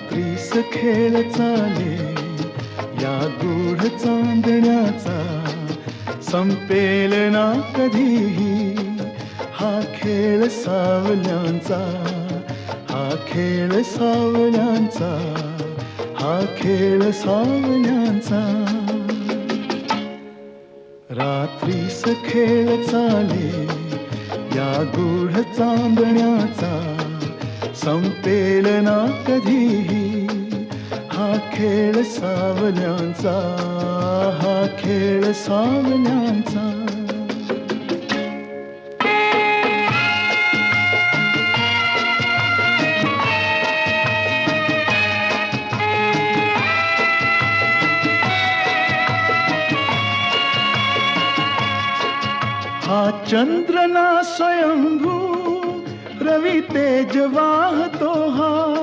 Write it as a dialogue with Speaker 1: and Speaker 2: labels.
Speaker 1: रात्रीस खेळ चाले या गूढ चांदण्याचा, संपेल ना कधीही हा खेळ सावल्यांचा, हा खेळ सावल्यांचा, हा खेळ सावल्यांचा. रात्रीस खेळ चाले या गूढ चांदण्याचा, संपेल ना कधीही हा खेळ सावल्यांचा, हा खेळ सावल्यांचा. हा चंद्र ना स्वयंभू रवी तेज वाहतो हा,